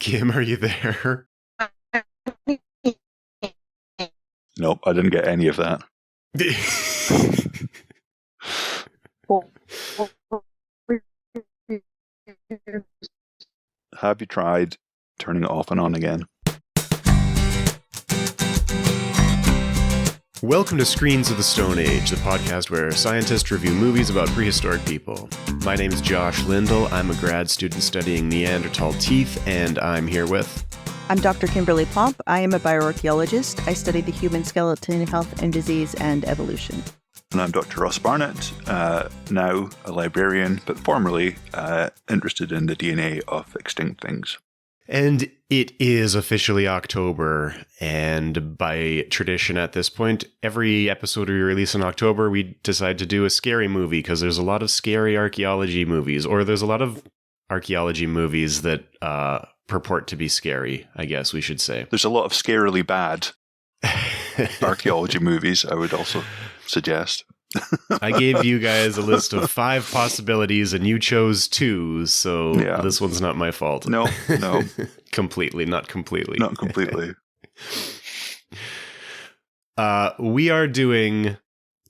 Kim, are you there? Nope, I didn't get any of that. Have you tried turning it off and on again? Welcome to Screens of the Stone Age, the podcast where scientists review movies about prehistoric people. My name is Josh Lindell. I'm a grad student studying Neanderthal teeth, and I'm here with... I'm Dr. Kimberly Pomp. I am a bioarchaeologist. I study the human skeleton, health and disease, and evolution. And I'm Dr. Ross Barnett, now a librarian, but formerly interested in the DNA of extinct things. And it is officially October, and by tradition at this point, every episode we release in October, we decide to do a scary movie, because there's a lot of scary archaeology movies, or there's a lot of archaeology movies that purport to be scary, I guess we should say. There's a lot of scarily bad archaeology movies, I would also suggest. I gave you guys a list of 5 possibilities and you chose 2, so This one's not my fault. No. Completely, not completely. Not completely. We are doing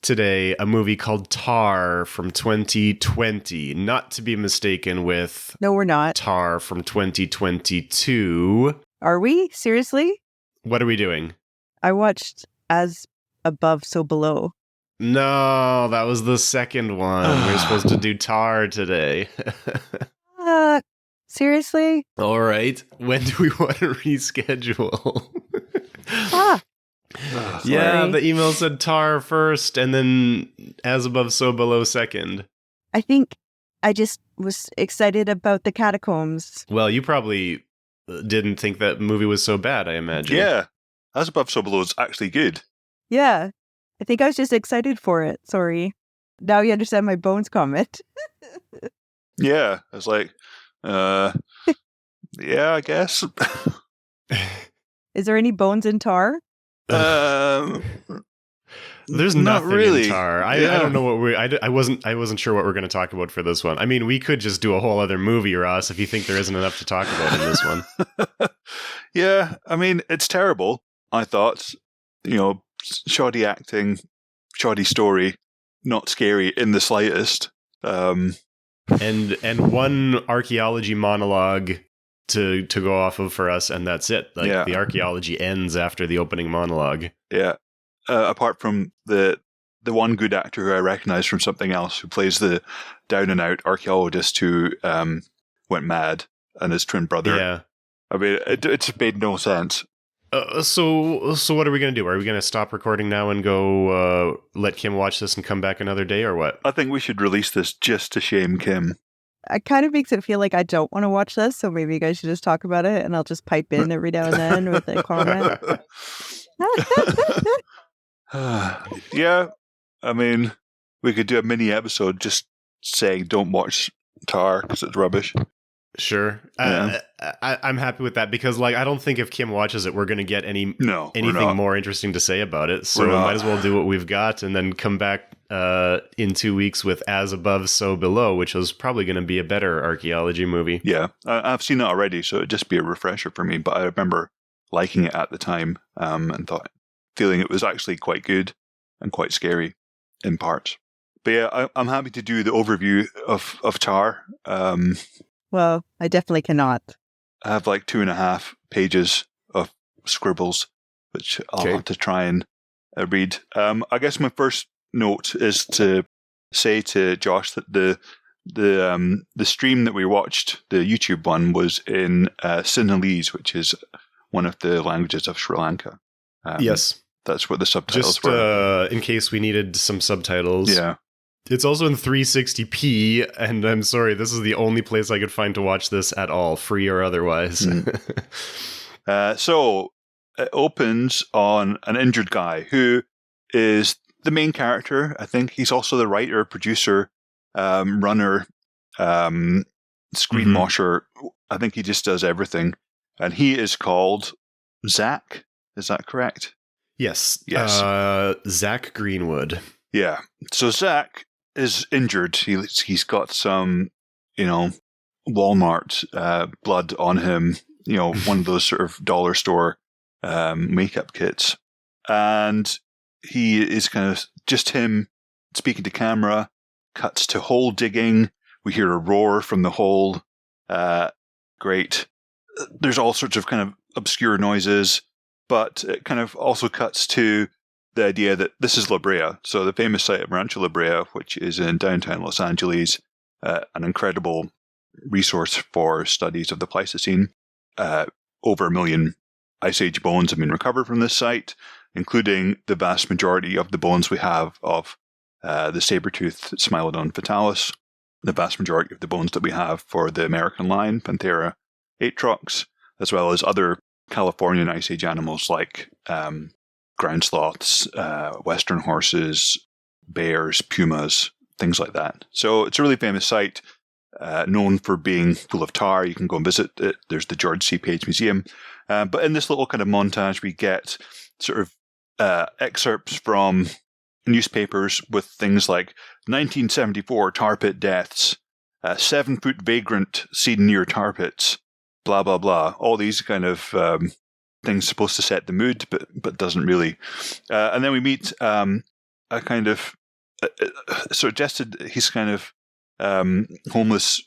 today a movie called Tar from 2020, not to be mistaken with... No, we're not. Tar from 2022. Are we? Seriously? What are we doing? I watched As Above, So Below. No, that was the second one. We're supposed to do Tar today. Seriously? All right. When do we want to reschedule? Yeah, the email said Tar first and then As Above, So Below second. I think I just was excited about the catacombs. Well, you probably didn't think that movie was so bad, I imagine. Yeah. As Above, So Below is actually good. Yeah. I think I was just excited for it. Sorry. Now you understand my bones comment. Yeah. I was like, yeah, I guess. Is there any bones in Tar? There's nothing really. in Tar. I don't know what I wasn't sure what we're going to talk about for this one. I mean, we could just do a whole other movie, Ross, if you think there isn't enough to talk about in this one. Yeah, I mean, it's terrible. I thought, shoddy acting, shoddy story, not scary in the slightest. And one archaeology monologue to go off of for us, and that's it. The archaeology ends after the opening monologue. Yeah. Apart from the one good actor who I recognize from something else, who plays the down and out archaeologist who went mad, and his twin brother. Yeah. I mean, it's made no sense. So what are we going to do? Are we going to stop recording now and go let Kim watch this and come back another day, or what? I think we should release this just to shame Kim. It kind of makes it feel like I don't want to watch this, so maybe you guys should just talk about it, and I'll just pipe in every now and then with a comment. Yeah, I mean, we could do a mini episode just saying don't watch Tar because it's rubbish. Sure. Yeah. I'm happy with that because, I don't think if Kim watches it, we're going to get anything more interesting to say about it. So we might as well do what we've got and then come back in 2 weeks with As Above, So Below, which is probably going to be a better archaeology movie. Yeah, I've seen it already, so it'd just be a refresher for me. But I remember liking it at the time and feeling it was actually quite good and quite scary in parts. But yeah, I'm happy to do the overview of Tar. Well, I definitely cannot. I have 2.5 pages of scribbles, which I'll have to try and read. I guess my first note is to say to Josh that the stream that we watched, the YouTube one, was in Sinhalese, which is one of the languages of Sri Lanka. Yes. That's what the subtitles were. In case we needed some subtitles. Yeah. It's also in 360p, and I'm sorry, this is the only place I could find to watch this at all, free or otherwise. So, it opens on an injured guy who is the main character. I think he's also the writer, producer, runner, screen washer. I think he just does everything. And he is called Zach. Is that correct? Yes. Zach Greenwood. Yeah. So Zach is injured. He's got some, Walmart blood on him. one of those sort of dollar store makeup kits. And he is kind of just him speaking to camera, cuts to hole digging. We hear a roar from the hole. Great. There's all sorts of kind of obscure noises, but it kind of also cuts to the idea that this is La Brea. So the famous site of Rancho La Brea, which is in downtown Los Angeles, an incredible resource for studies of the Pleistocene. Over 1 million Ice Age bones have been recovered from this site, including the vast majority of the bones we have of the saber-toothed Smilodon fatalis, the vast majority of the bones that we have for the American lion, Panthera atrox, as well as other Californian Ice Age animals like ground sloths, western horses, bears, pumas, things like that. So it's a really famous site, known for being full of tar. You can go and visit it. There's the George C. Page Museum. But in this little kind of montage, we get sort of excerpts from newspapers with things like 1974 tar pit deaths, 7-foot vagrant seen near tar pits, blah, blah, blah. All these kind of things supposed to set the mood, but doesn't really. And then we meet a kind of suggested he's kind of homeless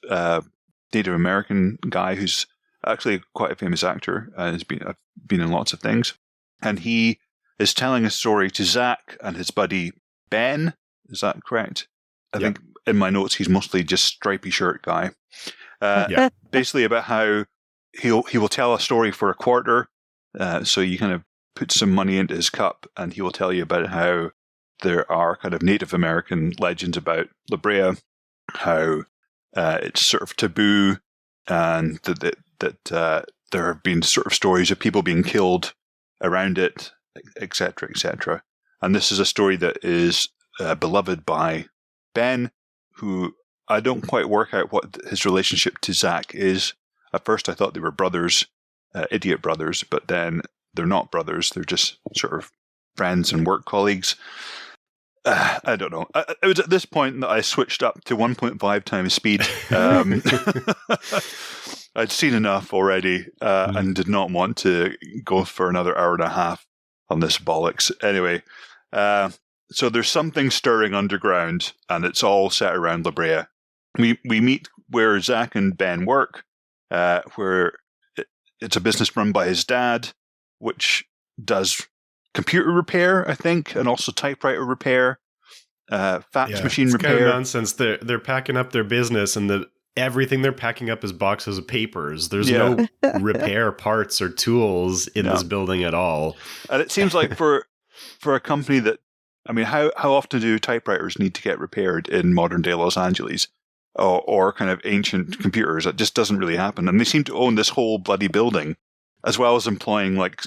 Native American guy who's actually quite a famous actor and has been in lots of things. And he is telling a story to Zach and his buddy Ben. Is that correct? I think in my notes he's mostly just stripy shirt guy. Basically about how he will tell a story for a quarter. So you kind of put some money into his cup and he will tell you about how there are kind of Native American legends about La Brea, how it's sort of taboo, and that there have been sort of stories of people being killed around it, etc., etc. And this is a story that is beloved by Ben, who I don't quite work out what his relationship to Zach is. At first I thought they were brothers, idiot brothers, but then they're not brothers. They're just sort of friends and work colleagues. I don't know. It was at this point that I switched up to 1.5 times speed. I'd seen enough already and did not want to go for another hour and a half on this bollocks. Anyway, so there's something stirring underground, and it's all set around La Brea. We meet where Zach and Ben work, where it's a business run by his dad, which does computer repair, I think, and also typewriter repair, fax machine repair. Kind of nonsense. They're packing up their business, and everything they're packing up is boxes of papers. There's no repair parts or tools in this building at all. And it seems like for a company that, I mean, how often do typewriters need to get repaired in modern day Los Angeles? Or kind of ancient computers? It just doesn't really happen. And they seem to own this whole bloody building, as well as employing like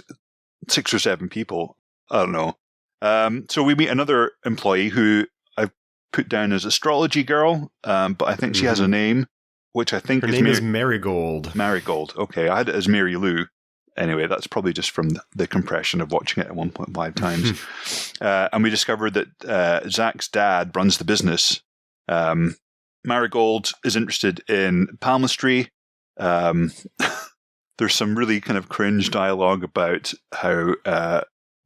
6 or 7 people. I don't know. So we meet another employee who I've put down as Astrology Girl, but I think she has a name, which I think her name is Marigold. Marigold. Okay, I had it as Mary Lou. Anyway, that's probably just from the compression of watching it at 1.5 times. And we discovered that Zach's dad runs the business. Marigold is interested in palmistry. There's some really kind of cringe dialogue about how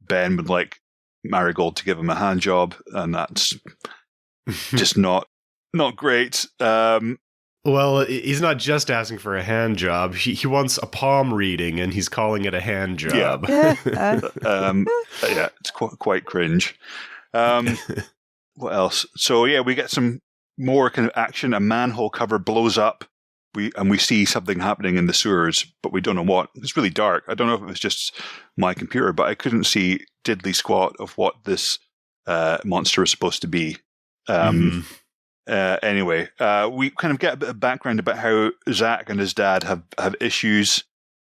Ben would like Marigold to give him a hand job, and that's just not great. Well, he's not just asking for a hand job. He wants a palm reading, and he's calling it a hand job. Yeah, it's quite cringe. What else? So yeah, we get some more kind of action. A manhole cover blows up. We see something happening in the sewers, but we don't know what. It's really dark. I don't know if it was just my computer, but I couldn't see diddly squat of what this monster is supposed to be. Anyway, we kind of get a bit of background about how Zach and his dad have issues.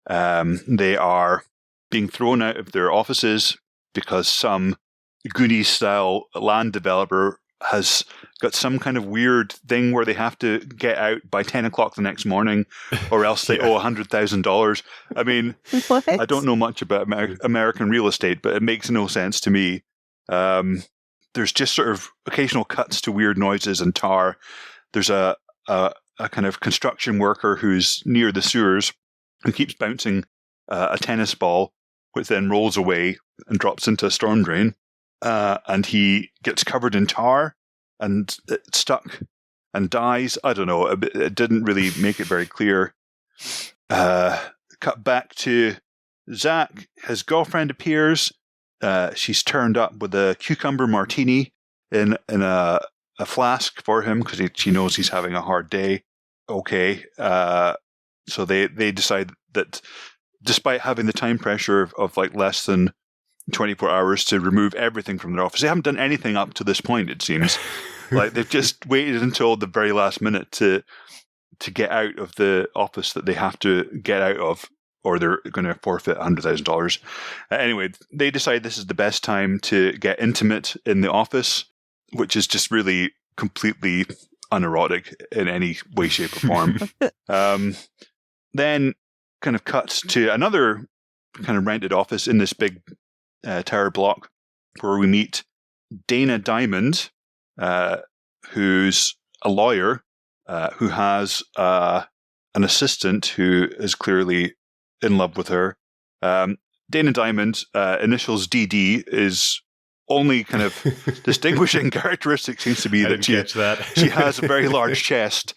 They are being thrown out of their offices because some Goonies-style land developer has got some kind of weird thing where they have to get out by 10 o'clock the next morning, or else they owe $100,000. I mean, What? I don't know much about American real estate, but it makes no sense to me. There's just sort of occasional cuts to weird noises and tar. There's a kind of construction worker who's near the sewers, and keeps bouncing a tennis ball, which then rolls away and drops into a storm drain. And he gets covered in tar and stuck and dies. I don't know. It didn't really make it very clear. Cut back to Zach. His girlfriend appears. She's turned up with a cucumber martini in a flask for him because she knows he's having a hard day. Okay. So they decide that despite having the time pressure of like less than 24 hours to remove everything from their office, they haven't done anything up to this point, it seems. Like they've just waited until the very last minute to get out of the office that they have to get out of, or they're going to forfeit $100,000. Anyway, they decide this is the best time to get intimate in the office, which is just really completely unerotic in any way, shape, or form. Then kind of cuts to another kind of rented office in this big tower block where we meet Dana Diamond, who's a lawyer who has an assistant who is clearly in love with her. Dana Diamond, initials DD, is only kind of distinguishing characteristic seems to be that she has a very large chest,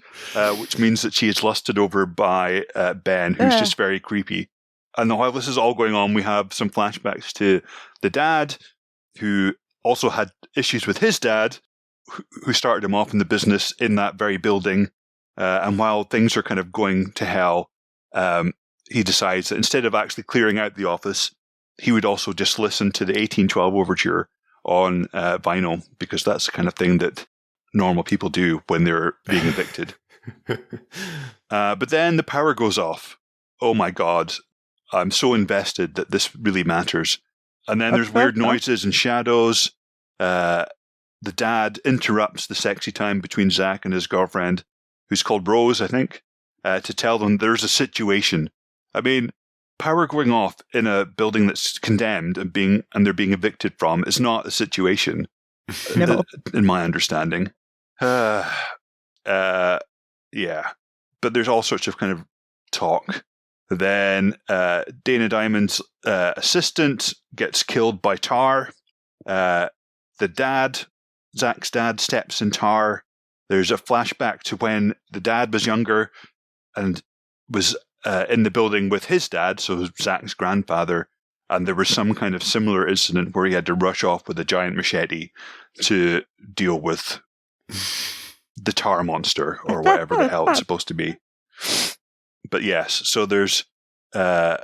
which means that she is lusted over by Ben, who's just very creepy. And while this is all going on, we have some flashbacks to the dad, who also had issues with his dad, who started him off in the business in that very building. And while things are kind of going to hell, he decides that instead of actually clearing out the office, he would also just listen to the 1812 overture on vinyl, because that's the kind of thing that normal people do when they're being evicted. But then the power goes off. Oh my God. I'm so invested that this really matters. And then there's weird noises and shadows. The dad interrupts the sexy time between Zach and his girlfriend, who's called Rose, I think, to tell them there's a situation. I mean, power going off in a building that's condemned and they're being evicted from is not a situation, No. in my understanding. Yeah. But there's all sorts of kind of talk. Then Dana Diamond's assistant gets killed by tar. The dad, Zach's dad, steps in tar. There's a flashback to when the dad was younger and was in the building with his dad, so Zach's grandfather, and there was some kind of similar incident where he had to rush off with a giant machete to deal with the tar monster, or whatever the hell it's supposed to be. But yes, so there's the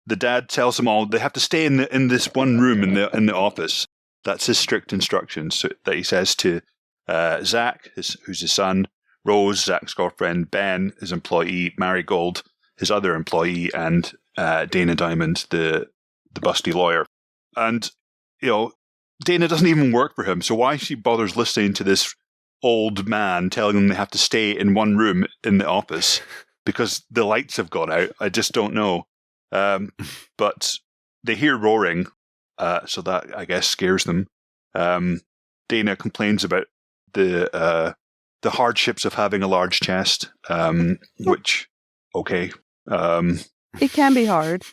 dad tells them all they have to stay in this one room in the office. That's his strict instructions that he says to Zach, who's his son, Rose, Zach's girlfriend, Ben, his employee, Marigold, his other employee, and Dana Diamond, the busty lawyer. And, Dana doesn't even work for him, so why she bothers listening to this old man telling them they have to stay in one room in the office because the lights have gone out? I just don't know. But they hear roaring, so that, I guess, scares them. Dana complains about the hardships of having a large chest, which, okay. It can be hard.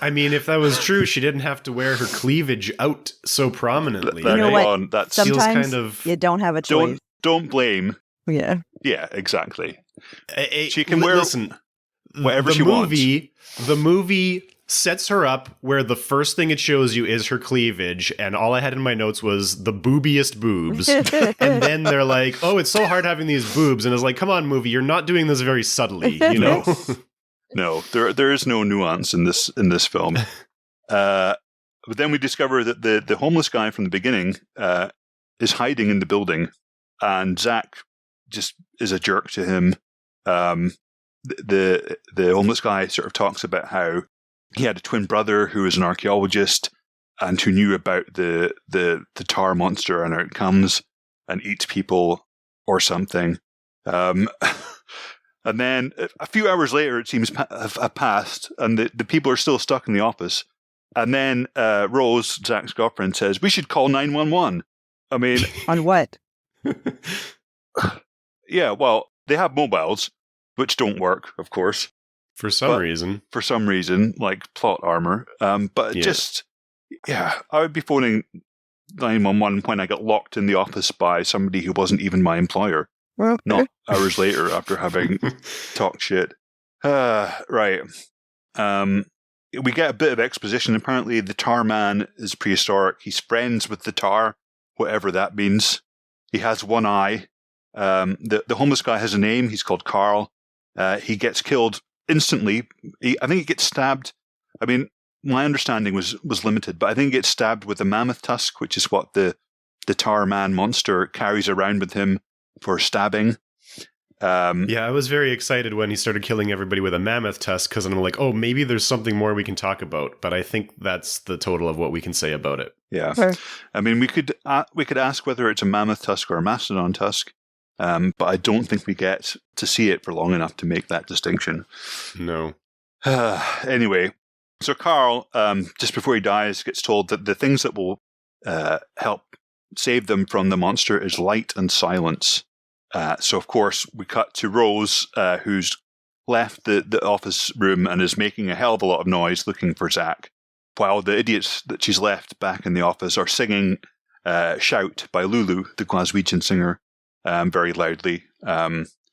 I mean, if that was true, she didn't have to wear her cleavage out so prominently. You know what? That Sometimes feels kind of... you don't have a choice. Don't blame. Yeah. Yeah, exactly. She can wear whatever she wants. The movie sets her up where the first thing it shows you is her cleavage, and all I had in my notes was the boobiest boobs. And then they're like, oh, it's so hard having these boobs. And it's like, come on, movie, you're not doing this very subtly, you know? No, there is no nuance in this film. But then we discover that the homeless guy from the beginning is hiding in the building, and Zach just is a jerk to him. The homeless guy sort of talks about how he had a twin brother who was an archaeologist and who knew about the tar monster, and it comes and eats people or something. And then a few hours later, it seems have passed, and the people are still stuck in the office. And then Rose, Zach's girlfriend, says, we should call 911. I mean... On what? Yeah, well, they have mobiles, which don't work, of course. For some reason. For some reason, like plot armor. But I would be phoning 911 when I got locked in the office by somebody who wasn't even my employer. Okay. Not hours later after having talked shit. Right. We get a bit of exposition. Apparently, the tar man is prehistoric. He's friends with the tar, whatever that means. He has one eye. The homeless guy has a name. He's called Carl. He gets killed instantly. I think he gets stabbed. I mean, my understanding was limited, but I think he gets stabbed with a mammoth tusk, which is what the tar man monster carries around with him for stabbing. I was very excited when he started killing everybody with a mammoth tusk, because I'm like, oh, maybe there's something more we can talk about. But I think that's the total of what we can say about it. Yeah. Okay. I mean, we could ask whether it's a mammoth tusk or a mastodon tusk, but I don't think we get to see it for long enough to make that distinction. No. Anyway, so Carl, just before he dies, gets told that the things that will help save them from the monster is light and silence. So, of course, we cut to Rose, who's left the office room and is making a hell of a lot of noise looking for Zach, while the idiots that she's left back in the office are singing Shout by Lulu, the Glaswegian singer, very loudly,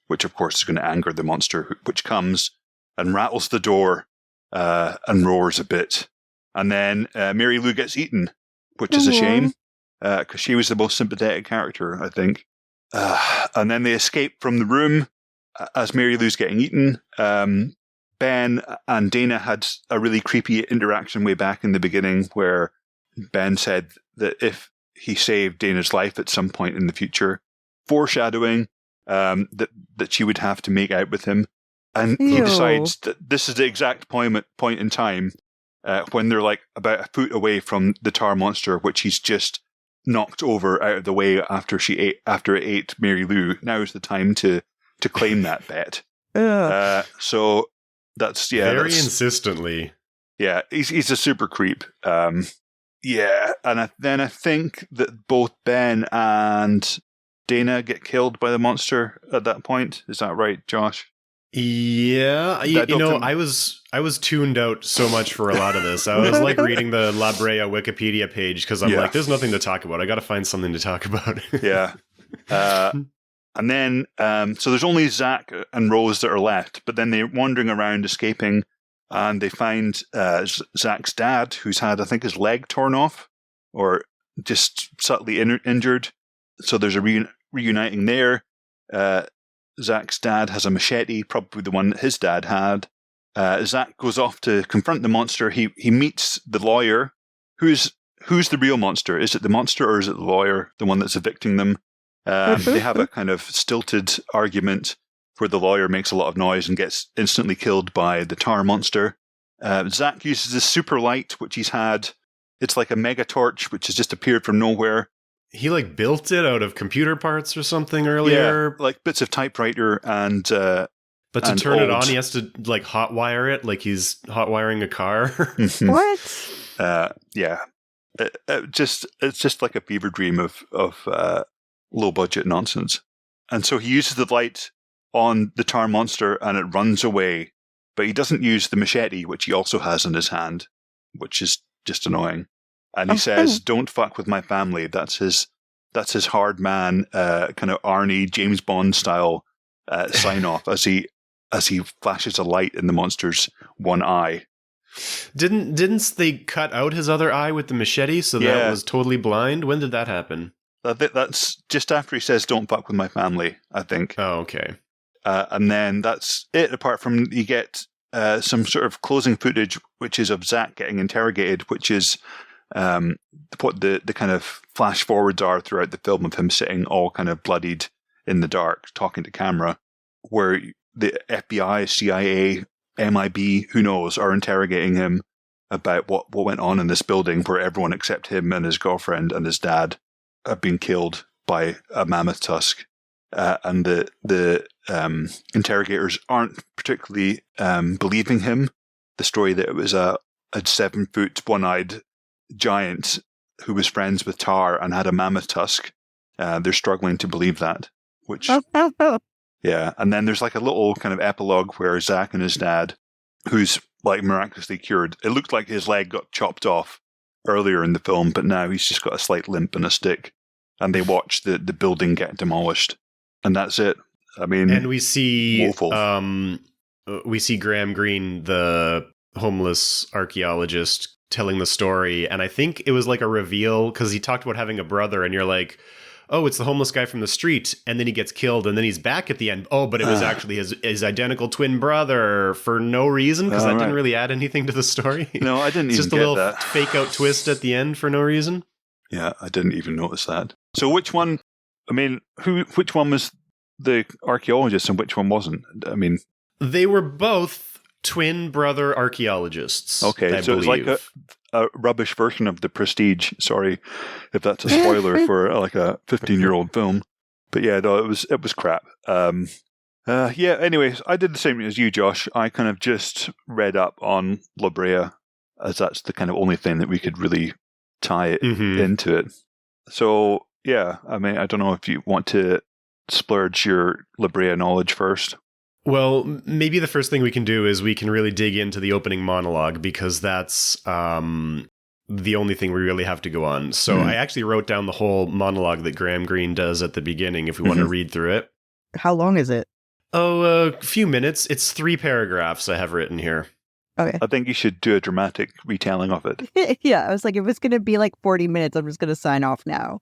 which, of course, is going to anger the monster, which comes and rattles the door and roars a bit. And then Mary Lou gets eaten, which is a shame, because she was the most sympathetic character, I think. And then they escape from the room as Mary Lou's getting eaten. Ben and Dana had a really creepy interaction way back in the beginning where Ben said that if he saved Dana's life at some point in the future, foreshadowing that she would have to make out with him. And he decides that this is the exact point in time when they're like about a foot away from the tar monster, which he's just knocked over out of the way after it ate Mary Lou. Now is the time to claim that bet. So that's very insistently. Yeah, he's a super creep. And then I think that both Ben and Dana get killed by the monster at that point. Is that right, Josh? Yeah, I was tuned out so much for a lot of this. I was like reading the La Brea Wikipedia page because I'm like, there's nothing to talk about. I got to find something to talk about. Yeah. And then, so there's only Zach and Rose that are left, but then they're wandering around escaping and they find Zach's dad, who's had, I think, his leg torn off or just subtly injured. So there's a reuniting there. Zach's dad has a machete, probably the one that his dad had. Zach goes off to confront the monster. He meets the lawyer. Who's the real monster? Is it the monster or is it the lawyer, the one that's evicting them? They have a kind of stilted argument where the lawyer makes a lot of noise and gets instantly killed by the tar monster. Zach uses this super light, which he's had. It's like a mega torch, which has just appeared from nowhere. He like built it out of computer parts or something earlier. Yeah, like bits of typewriter and... but to turn it on, he has to like hotwire it like he's hotwiring a car. What? Yeah. It's just like a fever dream of low budget nonsense. And so he uses the light on the tar monster and it runs away. But he doesn't use the machete, which he also has in his hand, which is just annoying. And he says, "Don't fuck with my family." That's his hard man, kind of Arnie James Bond style sign off as he flashes a light in the monster's one eye. Didn't they cut out his other eye with the machete so that was totally blind? When did that happen? That's just after he says, "Don't fuck with my family," I think. Oh, okay. And then that's it. Apart from you get some sort of closing footage, which is of Zach getting interrogated, which is what the kind of flash forwards are throughout the film of him sitting all kind of bloodied in the dark, talking to camera, where the FBI, CIA, MIB, who knows, are interrogating him about what went on in this building where everyone except him and his girlfriend and his dad have been killed by a mammoth tusk. And the interrogators aren't particularly believing him. The story that it was a 7-foot, one-eyed giant who was friends with Tar and had a mammoth tusk. They're struggling to believe that, which, Yeah, and then there's like a little kind of epilogue where Zach and his dad, who's like miraculously cured, it looked like his leg got chopped off earlier in the film, but now he's just got a slight limp and a stick, and they watch the building get demolished, and that's it. I mean, and we see woeful. Graham Greene, the homeless archaeologist, telling the story, and I think it was like a reveal because he talked about having a brother, and you're like, oh, it's the homeless guy from the street, and then he gets killed, and then he's back at the end. Oh, but it was actually his identical twin brother for no reason, because that didn't really add anything to the story. No, I didn't even just a little fake out twist at the end for no reason. Yeah, I didn't even notice that. So which one? I mean, which one was the archaeologist and which one wasn't? I mean, they were both twin brother archaeologists. Okay, so it's like a rubbish version of The Prestige. Sorry if that's a spoiler for like a 15-year-old film, but yeah, no, it was crap. Yeah. Anyways, I did the same as you, Josh. I kind of just read up on La Brea, as that's the kind of only thing that we could really tie it into it. So yeah, I mean, I don't know if you want to splurge your La Brea knowledge first. Well, maybe the first thing we can do is we can really dig into the opening monologue, because that's the only thing we really have to go on. So I actually wrote down the whole monologue that Graham Greene does at the beginning if we want to read through it. How long is it? Oh, a few minutes. It's 3 paragraphs I have written here. Okay. I think you should do a dramatic retelling of it. Yeah, I was like, if it's going to be like 40 minutes, I'm just going to sign off now.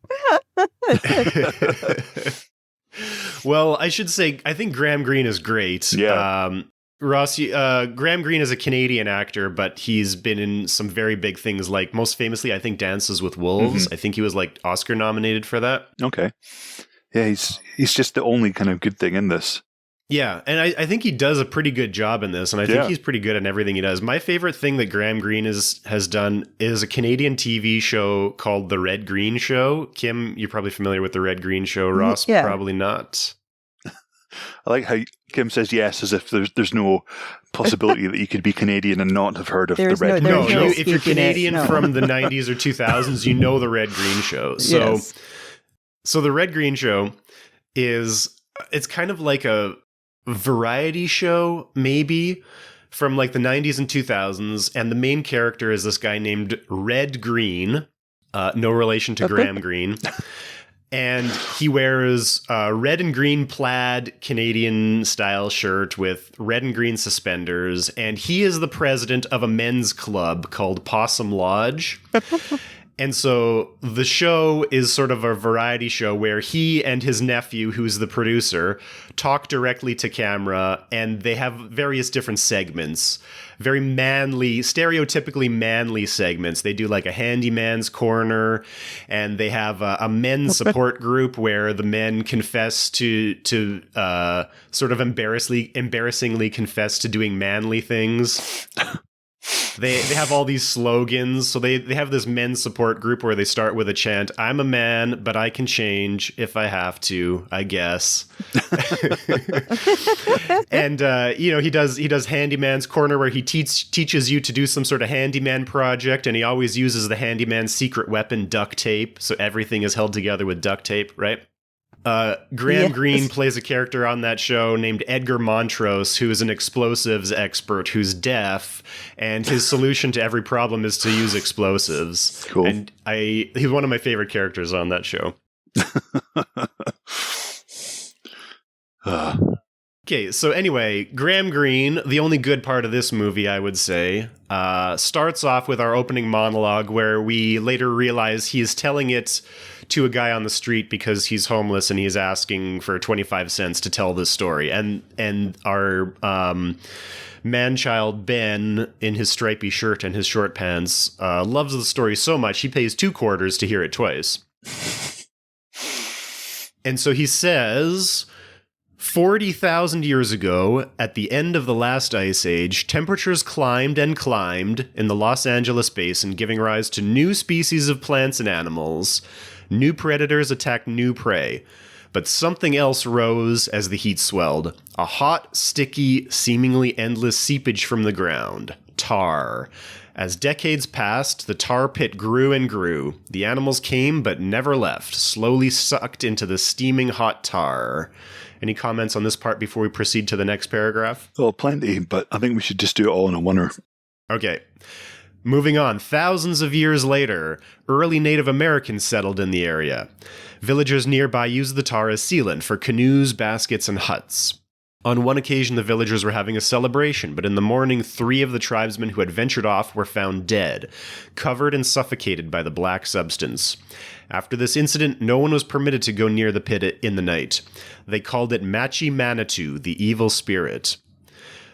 Well, I should say, I think Graham Greene is great. Yeah. Ross, Graham Greene is a Canadian actor, but he's been in some very big things, like most famously, I think, Dances with Wolves. I think he was like Oscar nominated for that. Okay. Yeah, he's just the only kind of good thing in this. Yeah, and I think he does a pretty good job in this, and I think he's pretty good in everything he does. My favorite thing that Graham Greene has done is a Canadian TV show called The Red Green Show. Kim, you're probably familiar with The Red Green Show. Ross, probably not. I like how Kim says yes, as if there's no possibility that you could be Canadian and not have heard of The Red Green Show. If you're Canadian from the 90s or 2000s, you know The Red Green Show. So The Red Green Show it's kind of like a variety show, maybe, from like the 90s and 2000s, and the main character is this guy named Red Green, no relation to Graham Greene, and he wears a red and green plaid Canadian style shirt with red and green suspenders, and he is the president of a men's club called Possum Lodge. And so the show is sort of a variety show where he and his nephew, who's the producer, talk directly to camera, and they have various different segments. Very manly, stereotypically manly segments. They do like a handyman's corner, and they have a men's support group where the men confess to sort of embarrassingly confess to doing manly things. They have all these slogans. So they have this men's support group where they start with a chant, "I'm a man, but I can change if I have to, I guess." And he does Handyman's Corner, where he teaches you to do some sort of handyman project, and he always uses the handyman's secret weapon, duct tape. So everything is held together with duct tape, right? Graham Greene plays a character on that show named Edgar Montrose, who is an explosives expert who's deaf, and his solution to every problem is to use explosives. Cool. And he's one of my favorite characters on that show. Okay, so anyway, Graham Greene, the only good part of this movie, I would say, starts off with our opening monologue, where we later realize he is telling it to a guy on the street because he's homeless and he's asking for 25 cents to tell this story. And our man-child Ben, in his stripy shirt and his short pants, loves the story so much he pays 2 quarters to hear it twice. And so he says, 40,000 years ago, at the end of the last ice age, temperatures climbed and climbed in the Los Angeles basin, giving rise to new species of plants and animals. New predators attacked new prey. But something else rose as the heat swelled. A hot, sticky, seemingly endless seepage from the ground. tar. As decades passed, the tar pit grew and grew. The animals came but never left, slowly sucked into the steaming hot tar. Any comments on this part before we proceed to the next paragraph? Well, plenty, but I think we should just do it all in a oneer. Okay. Moving on, thousands of years later, early Native Americans settled in the area. Villagers nearby used the tar as sealant for canoes, baskets, and huts. On one occasion, the villagers were having a celebration, but in the morning, 3 of the tribesmen who had ventured off were found dead, covered and suffocated by the black substance. After this incident, no one was permitted to go near the pit in the night. They called it Machi Manitou, the evil spirit.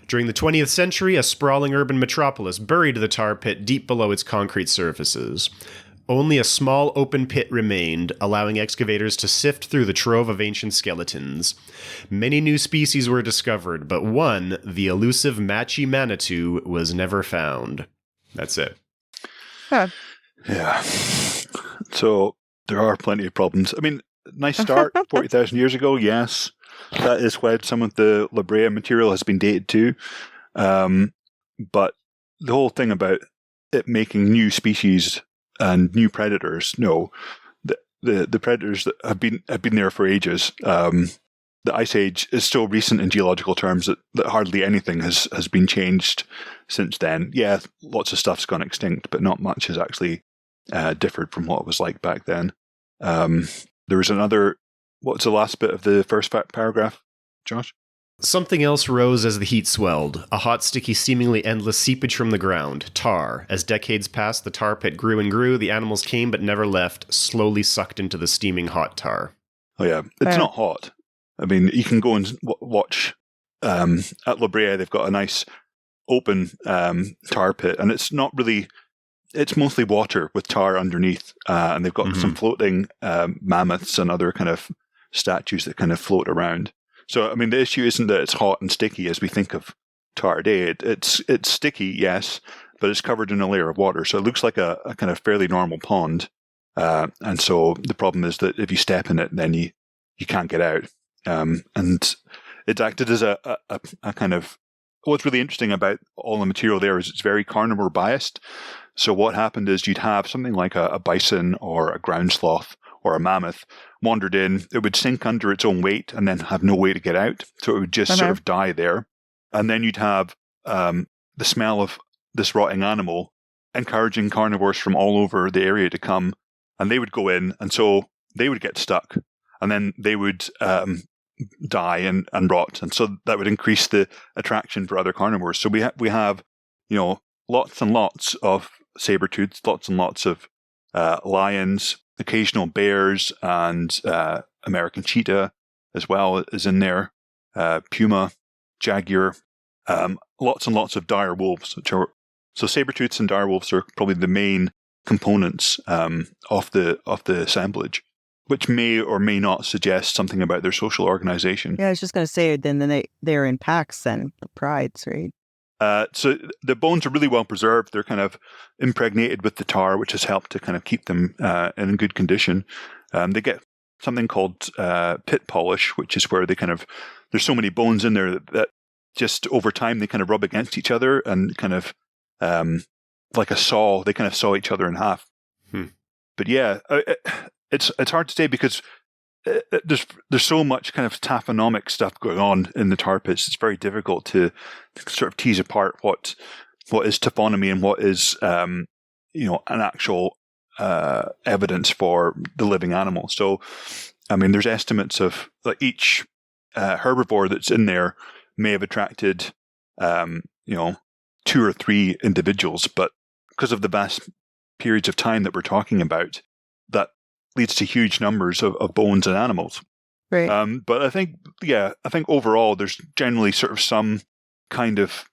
During the 20th century, a sprawling urban metropolis buried the tar pit deep below its concrete surfaces. Only a small open pit remained, allowing excavators to sift through the trove of ancient skeletons. Many new species were discovered, but one, the elusive Machi Manitou, was never found. That's it. Huh. Yeah. So there are plenty of problems. I mean, nice start, 40,000 years ago, yes. That is when some of the La Brea material has been dated to. But the whole thing about it making new species and new predators, no. The predators that have been there for ages. The Ice Age is still recent in geological terms, that hardly anything has been changed since then. Yeah, lots of stuff's gone extinct, but not much has actually differed from what it was like back then. There was another... What's the last bit of the first paragraph, Josh? Something else rose as the heat swelled, a hot, sticky, seemingly endless seepage from the ground, tar. As decades passed, the tar pit grew and grew, the animals came but never left, slowly sucked into the steaming hot tar. Oh yeah, it's not hot. I mean, you can go and watch, at La Brea, they've got a nice open tar pit, and it's not really... It's mostly water with tar underneath, and they've got some floating mammoths and other kind of statues that kind of float around. So, I mean, the issue isn't that it's hot and sticky as we think of tar today. It's sticky, yes, but it's covered in a layer of water, so it looks like a kind of fairly normal pond. And so the problem is that if you step in it, then you can't get out. And it's acted as a kind of... What's really interesting about all the material there is it's very carnivore biased. So what happened is you'd have something like a bison or a ground sloth or a mammoth wandered in, it would sink under its own weight and then have no way to get out. So it would just sort of die there. And then you'd have the smell of this rotting animal encouraging carnivores from all over the area to come, and they would go in, and so they would get stuck, and then they would die and rot, and so that would increase the attraction for other carnivores. So we have lots and lots of saber-tooths, lots and lots of lions, occasional bears, and American cheetah as well is in there, puma, jaguar, lots and lots of dire wolves. So saber-tooths and dire wolves are probably the main components of the assemblage, which may or may not suggest something about their social organization. Yeah, I was just going to say, then they're in packs then, the prides, right? So the bones are really well preserved. They're kind of impregnated with the tar, which has helped to kind of keep them in good condition. They get something called pit polish, which is where there's so many bones in there that just over time they kind of rub against each other and kind of like a saw, they kind of saw each other in half. But yeah, it's hard to say because there's so much kind of taphonomic stuff going on in the tar pits. It's very difficult to sort of tease apart what is taphonomy and what is an actual evidence for the living animal. So, I mean, there's estimates of like each herbivore that's in there may have attracted 2 or 3 individuals, but because of the vast periods of time that we're talking about, that leads to huge numbers of bones and animals. Right. But I think overall there's generally sort of some kind of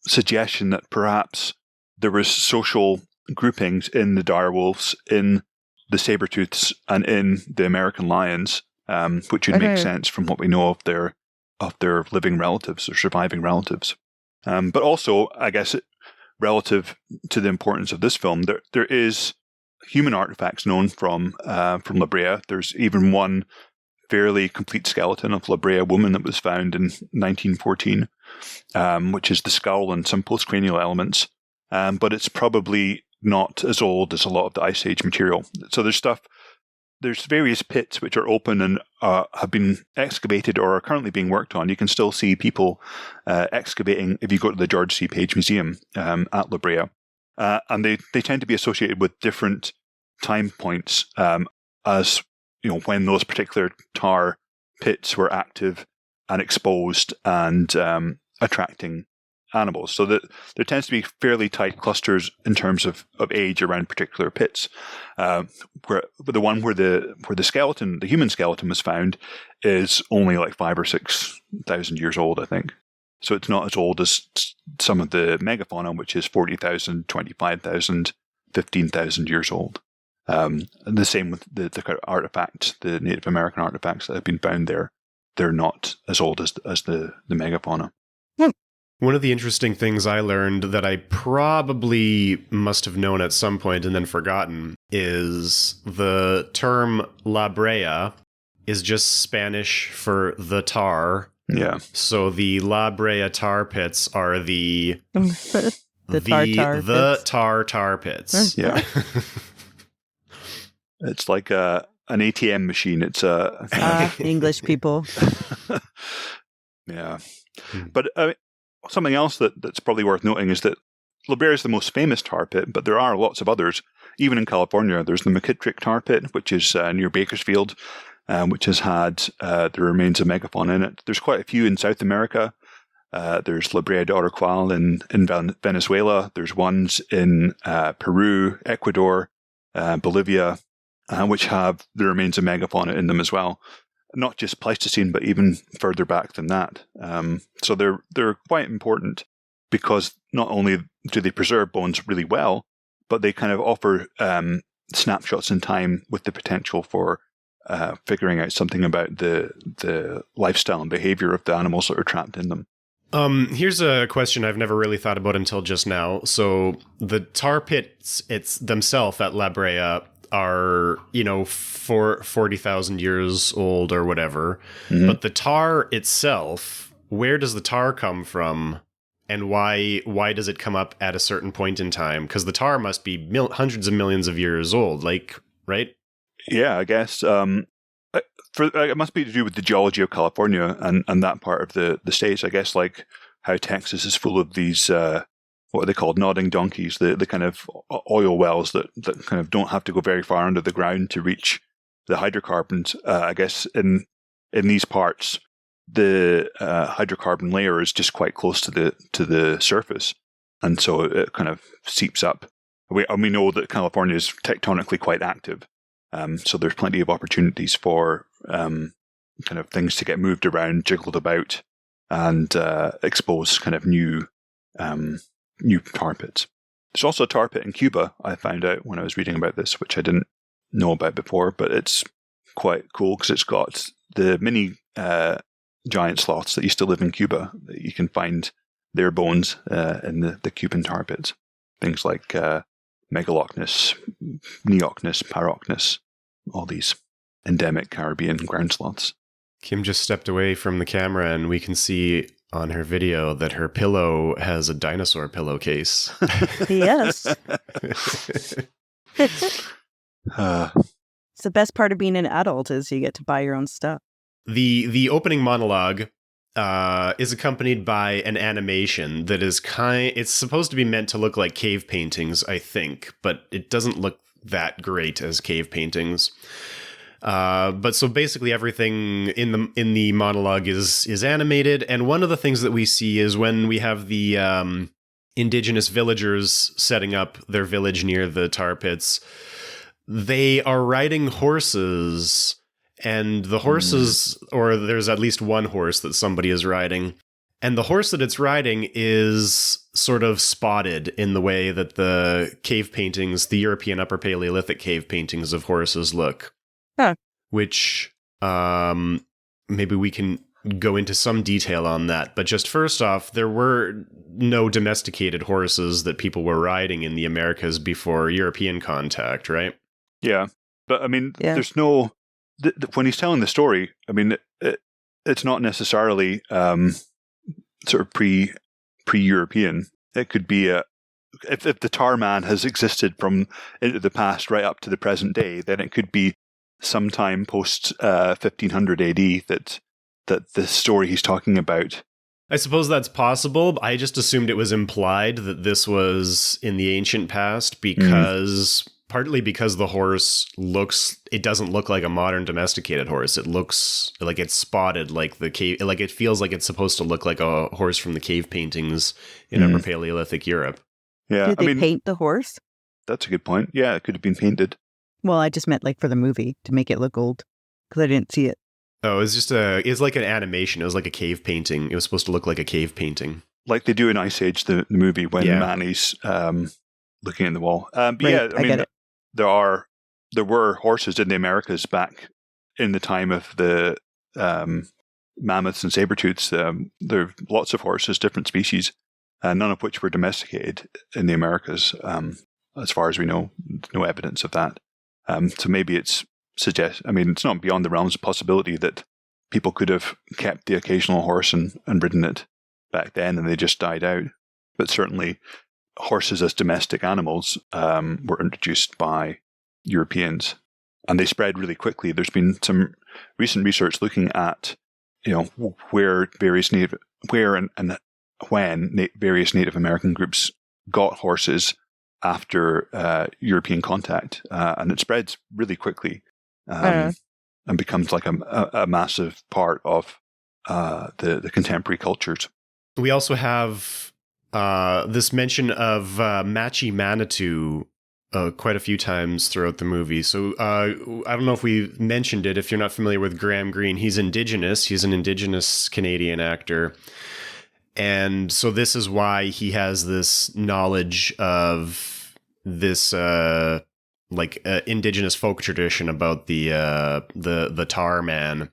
suggestion that perhaps there was social groupings in the dire wolves, in the saber-tooths, and in the American lions, which would make sense from what we know of their living relatives or surviving relatives. But also, I guess, relative to the importance of this film, there is human artifacts known from La Brea. There's even one fairly complete skeleton of La Brea woman that was found in 1914, which is the skull and some postcranial elements. But it's probably not as old as a lot of the Ice Age material. So there's various pits which are open and have been excavated or are currently being worked on. You can still see people excavating if you go to the George C. Page Museum at La Brea. And they tend to be associated with different time points as when those particular tar pits were active and exposed and attracting animals. So that there tends to be fairly tight clusters in terms of age around particular pits. Where the one where the skeleton, the human skeleton, was found is only like 5,000 or 6,000 years old, I think. So it's not as old as some of the megafauna, which is 40,000, 25,000, 15,000 years old. And the same with the kind of artifacts, the Native American artifacts that have been found there. They're not as old as the megafauna. One of the interesting things I learned that I probably must have known at some point and then forgotten is the term La Brea is just Spanish for the tar. Yeah. So the La Brea tar pits are the tar pits. Yeah. It's like an ATM machine. It's English people. Yeah. But something else that's probably worth noting is that La Brea is the most famous tar pit, but there are lots of others. Even in California, there's the McKittrick tar pit, which is near Bakersfield, which has had the remains of megafauna in it. There's quite a few in South America. There's La Brea de Oroqual in Venezuela. There's ones in Peru, Ecuador, Bolivia, which have the remains of megafauna in them as well. Not just Pleistocene, but even further back than that. So they're quite important because not only do they preserve bones really well, but they kind of offer snapshots in time with the potential for figuring out something about the lifestyle and behavior of the animals that are trapped in them. Here's a question I've never really thought about until just now. So the tar pits themselves at La Brea are, 40,000 years old or whatever. Mm-hmm. But the tar itself, where does the tar come from? And why does it come up at a certain point in time? Because the tar must be hundreds of millions of years old, right? Yeah, I guess. It must be to do with the geology of California and that part of the states. I guess like how Texas is full of these what are they called, nodding donkeys, the kind of oil wells that kind of don't have to go very far under the ground to reach the hydrocarbons. I guess in these parts, the hydrocarbon layer is just quite close to the surface, and so it kind of seeps up. We know that California is tectonically quite active, so there's plenty of opportunities for kind of things to get moved around, jiggled about, and expose kind of new tar pits. There's also a tar pit in Cuba, I found out when I was reading about this, which I didn't know about before, but it's quite cool because it's got the mini giant sloths that used to live in Cuba. You can find their bones in the Cuban tar pits. Things like Megalochnus, Neochnus, Parochnus, all these endemic Caribbean ground sloths. Kim just stepped away from the camera and we can see on her video that her pillow has a dinosaur pillowcase. Yes. It's the best part of being an adult is you get to buy your own stuff. The opening monologue is accompanied by an animation that is it's supposed to be meant to look like cave paintings, I think, but it doesn't look that great as cave paintings. But so basically everything in the monologue is animated, and one of the things that we see is when we have the indigenous villagers setting up their village near the tar pits, they are riding horses, and the horses, or there's at least one horse that somebody is riding, and the horse that it's riding is sort of spotted in the way that the cave paintings, the European Upper Paleolithic cave paintings of horses look. Huh. Which maybe we can go into some detail on that. But just first off, there were no domesticated horses that people were riding in the Americas before European contact, right? Yeah. But I mean, there's no when he's telling the story, I mean, it's not necessarily sort of pre-European. It could be if the tar man has existed from into the past right up to the present day, then it could be sometime post 1500 AD that the story he's talking about. I suppose that's possible. I just assumed it was implied that this was in the ancient past because partly because the horse doesn't look like a modern domesticated horse. It looks like it's spotted like the cave, like it feels like it's supposed to look like a horse from the cave paintings in Upper Paleolithic Europe. Yeah, Did they paint the horse? That's a good point. Yeah, it could have been painted. Well, I just meant like for the movie to make it look old because I didn't see it. Oh, it's like an animation. It was like a cave painting. It was supposed to look like a cave painting. Like they do in Ice Age, the movie, when Manny's looking at the wall. But right, I mean, there were horses in the Americas back in the time of the mammoths and saber-tooths. There are lots of horses, different species, none of which were domesticated in the Americas. As far as we know, no evidence of that. So maybe it's not beyond the realms of possibility that people could have kept the occasional horse and ridden it back then and they just died out. But certainly horses as domestic animals were introduced by Europeans and they spread really quickly. There's been some recent research looking at, where and when various Native American groups got horses after European contact, and it spreads really quickly. And becomes like a massive part of the contemporary cultures. We also have this mention of Machi Manitou quite a few times throughout the movie. So I don't know if we mentioned it. If you're not familiar with Graham Greene, he's Indigenous. He's an Indigenous Canadian actor. And so this is why he has this knowledge of this indigenous folk tradition about the tar man.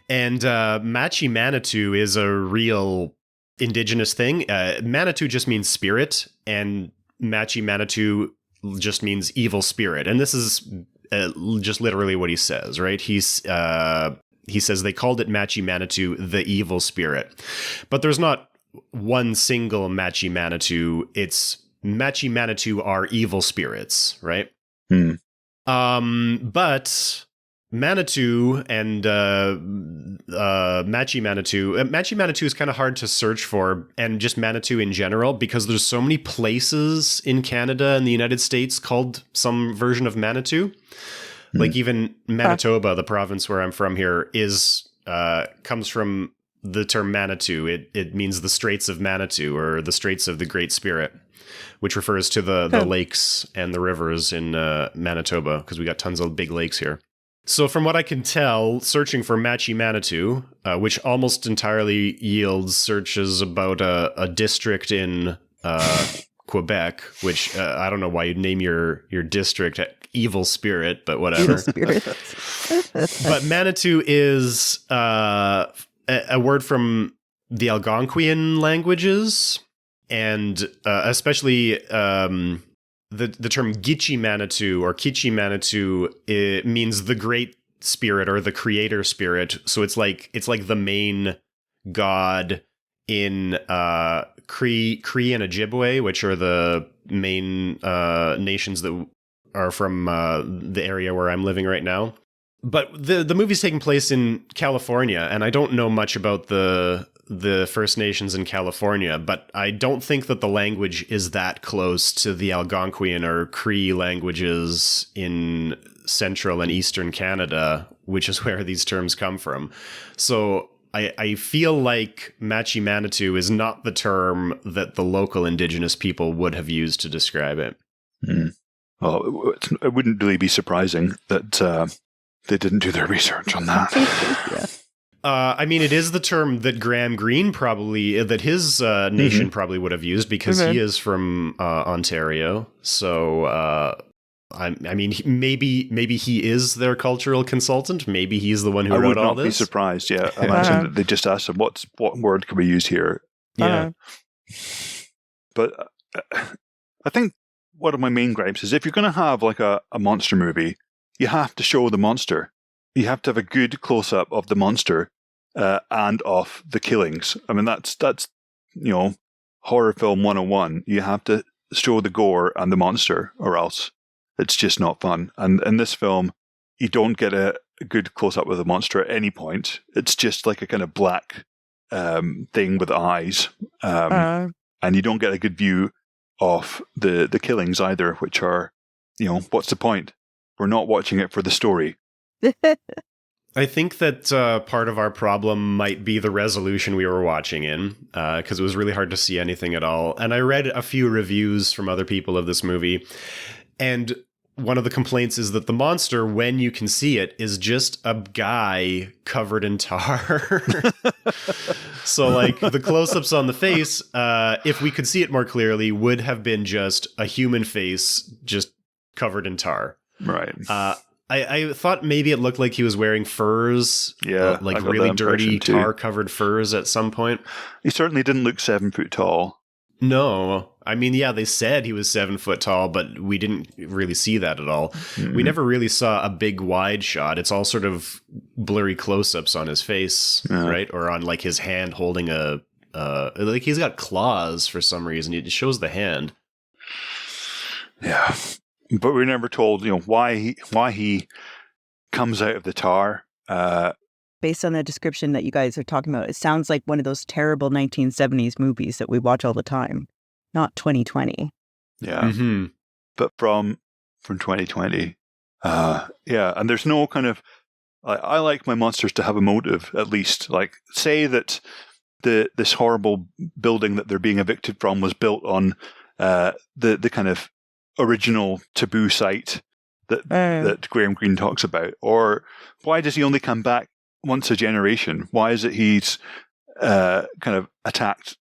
And Machi Manitou is a real indigenous thing. Manitou just means spirit, and Machi Manitou just means evil spirit. And this is just literally what he says, right? He says they called it Machi Manitou, the evil spirit. But there's not one single Machi Manitou. It's Machi Manitou are evil spirits, right? But Manitou and Machi Manitou is kind of hard to search for, and just Manitou in general, because there's so many places in Canada and the United States called some version of Manitou. Like even Manitoba, the province where I'm from here, comes from the term Manitou. It means the Straits of Manitou, or the Straits of the Great Spirit, which refers to the lakes and the rivers in Manitoba, because we got tons of big lakes here. So from what I can tell, searching for Machi Manitou, which almost entirely yields searches about a district in Quebec, which I don't know why you'd name your district Evil Spirit, but whatever. Evil Spirit. But Manitou is a word from the Algonquian languages, and especially the term Gitchi Manitou or Kichi Manitou, it means the great spirit or the creator spirit. So it's like the main god in Cree and Ojibwe, which are the main nations that are from the area where I'm living right now. But the movie's taking place in California, and I don't know much about the First Nations in California, but I don't think that the language is that close to the Algonquian or Cree languages in central and eastern Canada, which is where these terms come from. So I feel like Machi Manitou is not the term that the local Indigenous people would have used to describe it. Well, it wouldn't really be surprising that they didn't do their research on that. Yeah. I mean, it is the term that Graham Greene that his nation probably would have used, because he is from Ontario. So, I mean, maybe he is their cultural consultant. Maybe he's the one who wrote all this. I would not be surprised. Yeah, imagine that they just asked him, what word can we use here? Yeah. But I think one of my main gripes is if you're going to have like a monster movie, you have to show the monster. you have to have a good close-up of the monster and of the killings. I mean, that's horror film 101. You have to show the gore and the monster, or else it's just not fun. And in this film, you don't get a good close-up of the monster at any point. It's just like a kind of black thing with eyes. And you don't get a good view of the killings either, which are, what's the point? We're not watching it for the story. I think that part of our problem might be the resolution we were watching in, because it was really hard to see anything at all. And I read a few reviews from other people of this movie, and one of the complaints is that the monster, when you can see it, is just a guy covered in tar. So, like, the close-ups on the face, if we could see it more clearly, would have been just a human face just covered in tar. Right. I thought maybe it looked like he was wearing furs. Yeah. Like really dirty tar-covered furs at some point. He certainly didn't look 7 foot tall. No. I mean, yeah, they said he was 7 foot tall, but we didn't really see that at all. Mm-hmm. We never really saw a big wide shot. It's all sort of blurry close-ups on his face, right? Or on like his hand holding like he's got claws for some reason. It shows the hand. Yeah. But we're never told, why he comes out of the tar. Based on the description that you guys are talking about, it sounds like one of those terrible 1970s movies that we watch all the time, not 2020. Yeah. Mm-hmm. But from 2020. And there's no kind of, I like my monsters to have a motive, at least. Like, say that this horrible building that they're being evicted from was built on the kind of original taboo site that Graham Greene talks about. Or why does he only come back once a generation? Why is it he's kind of attacked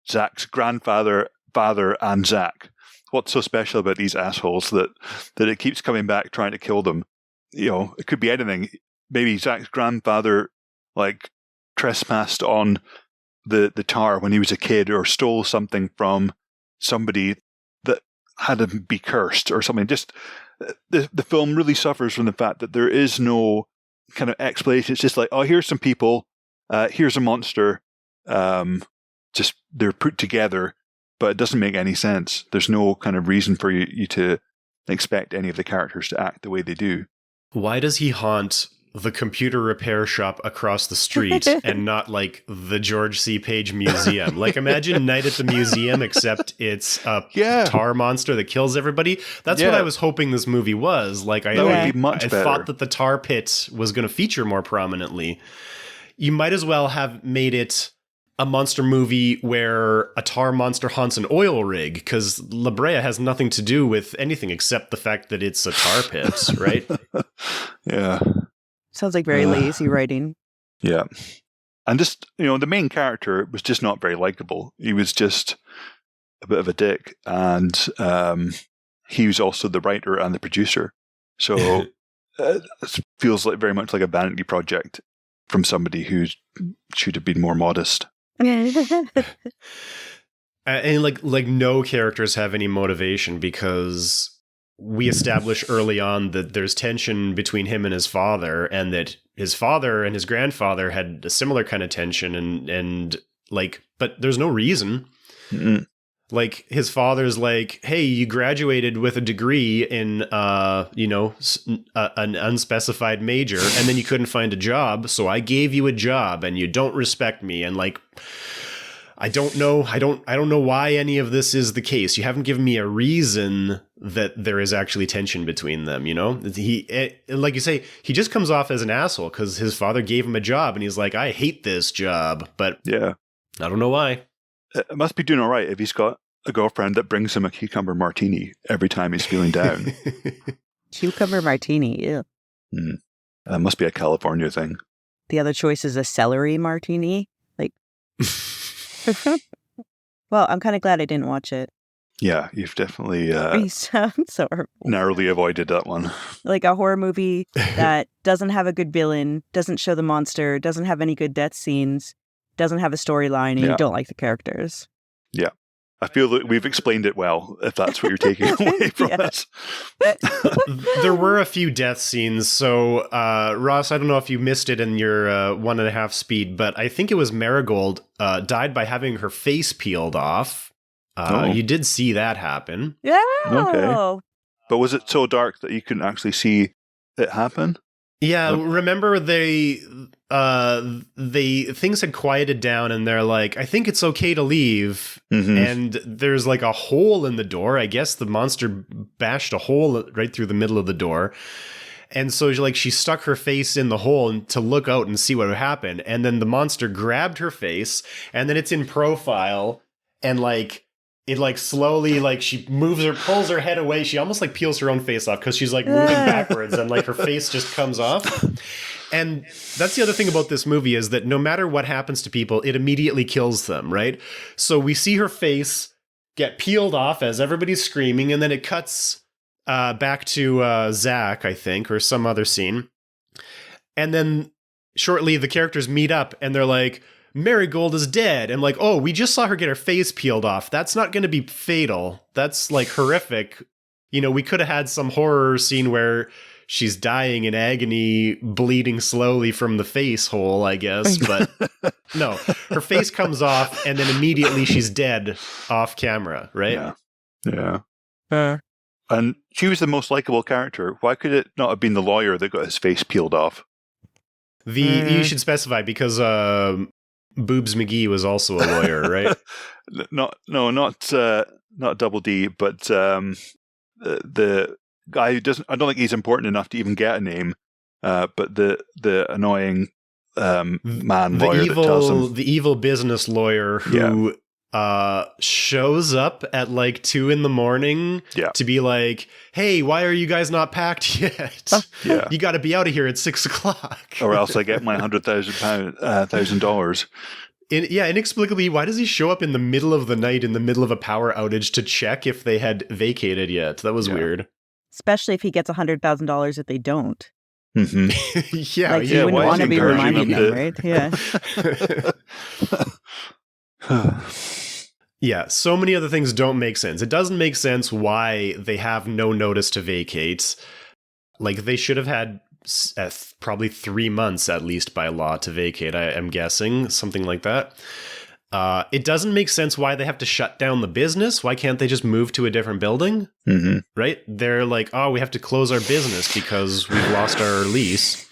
Zach's grandfather, father, and Zach? What's so special about these assholes that it keeps coming back trying to kill them? It could be anything. Maybe Zach's grandfather like trespassed on the tar when he was a kid, or stole something from somebody that had him be cursed or something. Just the film really suffers from the fact that there is no kind of explanation. It's just like, oh, here's some people, here's a monster, just they're put together, but it doesn't make any sense. There's no kind of reason for you to expect any of the characters to act the way they do. Why does he haunt the computer repair shop across the street and not like the George C. Page Museum? Like, imagine Night at the Museum, except it's a tar monster that kills everybody. That's what I was hoping this movie was. Like, I thought that the tar pit was going to feature more prominently. You might as well have made it a monster movie where a tar monster haunts an oil rig, because La Brea has nothing to do with anything except the fact that it's a tar pit, right? Yeah. Sounds like very lazy writing. Yeah. And just, the main character was just not very likable. He was just a bit of a dick. And he was also the writer and the producer. So it feels like very much like a vanity project from somebody who should have been more modest. And like no characters have any motivation, because we establish early on that there's tension between him and his father, and that his father and his grandfather had a similar kind of tension, and like, but there's no reason. Mm-mm. Like, his father's like, hey, you graduated with a degree in, an unspecified major, and then you couldn't find a job, so I gave you a job, and you don't respect me. And like, I don't know why any of this is the case. You haven't given me a reason that there is actually tension between them, like you say, he just comes off as an asshole because his father gave him a job, and he's like, I hate this job, but I don't know why. It must be doing all right if he's got a girlfriend that brings him a cucumber martini every time he's feeling down. Cucumber martini, ew. That must be a California thing. The other choice is a celery martini. Like, well, I'm kind of glad I didn't watch it. Yeah, you've definitely You sound so horrible. Narrowly avoided that one. Like a horror movie that doesn't have a good villain, doesn't show the monster, doesn't have any good death scenes, doesn't have a storyline, and you don't like the characters. Yeah. I feel that we've explained it well, if that's what you're taking away from this. There were a few death scenes. So, Ross, I don't know if you missed it in your 1.5 speed, but I think it was Marigold died by having her face peeled off. You did see that happen. Yeah. Okay. But was it so dark that you couldn't actually see it happen? Yeah, remember things had quieted down and they're like, I think it's okay to leave. Mm-hmm. And there's like a hole in the door. I guess the monster bashed a hole right through the middle of the door. And so she stuck her face in the hole to look out and see what would happen. And then the monster grabbed her face and then it's in profile and it slowly she pulls her head away. She almost peels her own face off because she's moving backwards and her face just comes off. And that's the other thing about this movie is that no matter what happens to people, it immediately kills them, right? So we see her face get peeled off as everybody's screaming, and then it cuts back to Zach, I think, or some other scene. And then shortly the characters meet up and they're like, Marigold is dead. And we just saw her get her face peeled off. That's not going to be fatal. That's horrific. We could have had some horror scene where she's dying in agony, bleeding slowly from the face hole, I guess. But no, her face comes off and then immediately she's dead off camera, right? Yeah. And she was the most likable character. Why could it not have been the lawyer that got his face peeled off? You should specify because Boobs McGee was also a lawyer, right? Not Double D, but the guy who doesn't. I don't think he's important enough to even get a name. But the annoying man lawyer that tells him, the evil business lawyer who shows up at 2 a.m. to be like, hey, why are you guys not packed yet? You got to be out of here at 6 o'clock. Or else I get my $100,000. Inexplicably, why does he show up in the middle of the night in the middle of a power outage to check if they had vacated yet? That was weird. Especially if he gets $100,000 if they don't. Mm-hmm. You wouldn't want to be reminding them, right? Yeah. Yeah, so many other things don't make sense. It doesn't make sense why they have no notice to vacate. They should have had probably 3 months at least by law to vacate, I am guessing, something like that. It doesn't make sense why they have to shut down the business. Why can't they just move to a different building? Mm-hmm. Right? They're like, oh, we have to close our business because we've lost our lease.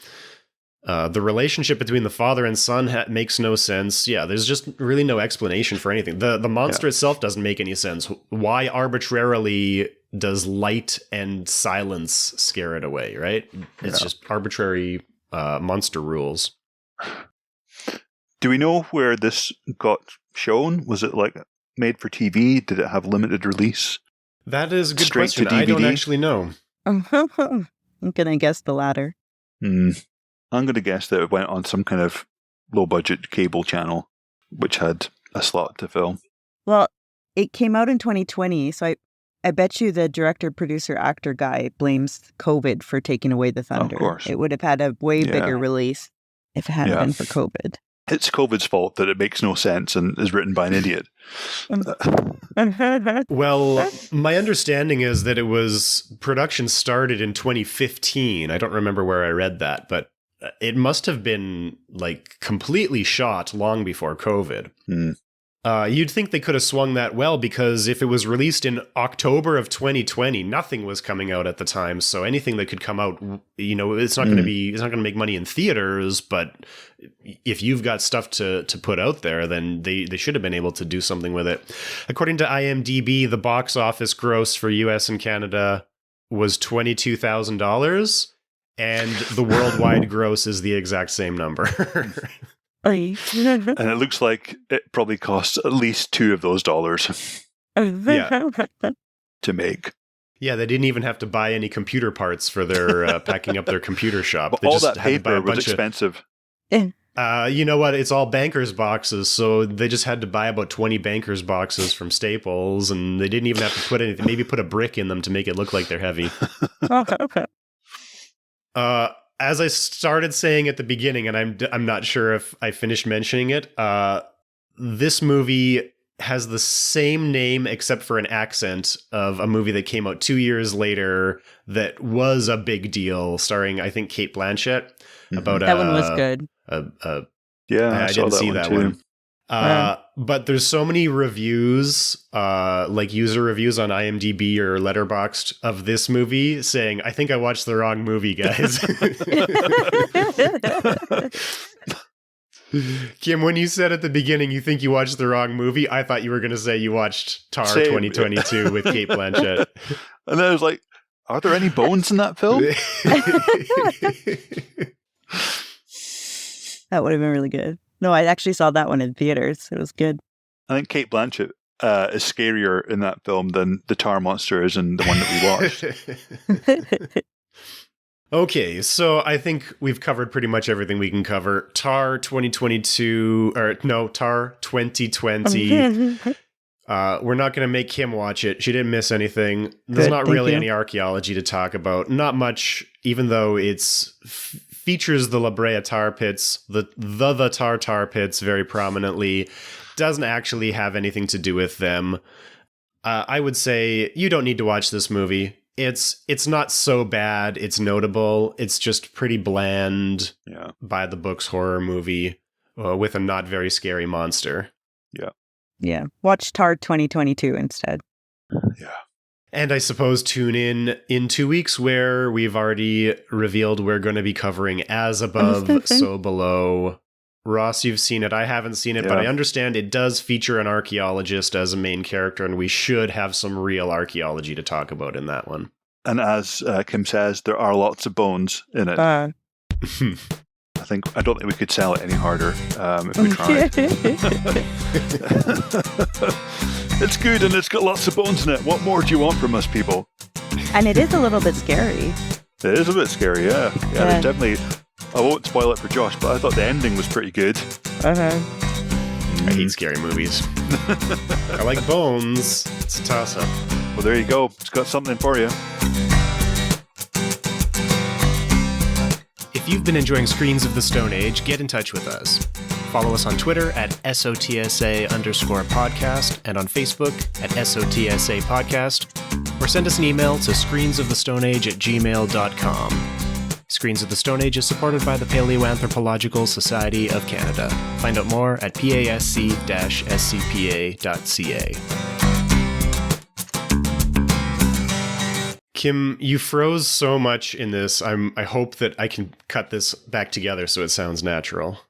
The relationship between the father and son makes no sense. Yeah, there's just really no explanation for anything. The monster itself doesn't make any sense. Why arbitrarily does light and silence scare it away, right? It's just arbitrary monster rules. Do we know where this got shown? Was it made for TV? Did it have limited release? That is a good Straight question. to DVD? I don't actually know. I'm going to guess the latter. I'm going to guess that it went on some kind of low-budget cable channel, which had a slot to film. Well, it came out in 2020, so I bet you the director, producer, actor guy blames COVID for taking away the thunder. Of course. It would have had a way bigger release if it hadn't been for COVID. It's COVID's fault that it makes no sense and is written by an idiot. Well, my understanding is that production started in 2015. I don't remember where I read that, but it must have been completely shot long before COVID. You'd think they could have swung that well because if it was released in October of 2020, nothing was coming out at the time. So anything that could come out, it's not going to make money in theaters. But if you've got stuff to put out there, then they should have been able to do something with it. According to IMDb, the box office gross for US and Canada was $22,000. And the worldwide gross is the exact same number. And it looks like it probably costs at least $2 of those to make. Yeah, they didn't even have to buy any computer parts for their packing up their computer shop. But they all just that had to buy paper a bunch was expensive. You know what? It's all bankers boxes, so they just had to buy about 20 bankers boxes from Staples, and they didn't even have to put anything. Maybe put a brick in them to make it look like they're heavy. Okay. As I started saying at the beginning, and I'm not sure if I finished mentioning it, this movie has the same name except for an accent of a movie that came out 2 years later that was a big deal, starring, I think, Cate Blanchett. About that one was good. Yeah, I didn't see that one. But there's so many reviews, like user reviews on IMDb or Letterboxd of this movie saying, I think I watched the wrong movie, guys. Kim, when you said at the beginning you think you watched the wrong movie, I thought you were going to say you watched Tar 2022 with Cate Blanchett. And then I was like, are there any bones in that film? That would have been really good. No, I actually saw that one in theaters. It was good. I think Cate Blanchett is scarier in that film than the tar monster is in the one that we watched. Okay, so I think we've covered pretty much everything we can cover. Tar 2022, or no, Tar 2020. We're not going to make Kim watch it. She didn't miss anything. There's not really any archaeology to talk about. Not much, even though it's features the La Brea tar pits, the tar pits very prominently. Doesn't actually have anything to do with them. I would say you don't need to watch this movie. It's not so bad. It's notable. It's just pretty bland, by the books horror movie with a not very scary monster. Yeah. Watch Tar 2022 instead. Yeah. And I suppose tune in 2 weeks where we've already revealed we're going to be covering As Above, So Below. Ross, you've seen it. I haven't seen it, but I understand it does feature an archaeologist as a main character, and we should have some real archaeology to talk about in that one. And as Kim says, there are lots of bones in it. I don't think we could sell it any harder if we tried. It's good and it's got lots of bones in it. What more do you want from us, people? And it is a little bit scary. It is a bit scary, yeah. There's definitely... I won't spoil it for Josh, but I thought the ending was pretty good. I hate scary movies. I like bones. It's a toss-up. Well, there you go. It's got something for you. If you've been enjoying Screens of the Stone Age, get in touch with us. Follow us on Twitter at SOTSA_podcast and on Facebook at SOTSA podcast, or send us an email to screensofthestonage@gmail.com. Screens of the Stone Age is supported by the Paleoanthropological Society of Canada. Find out more at pasc-scpa.ca. Kim, you froze so much in this. I hope that I can cut this back together so it sounds natural.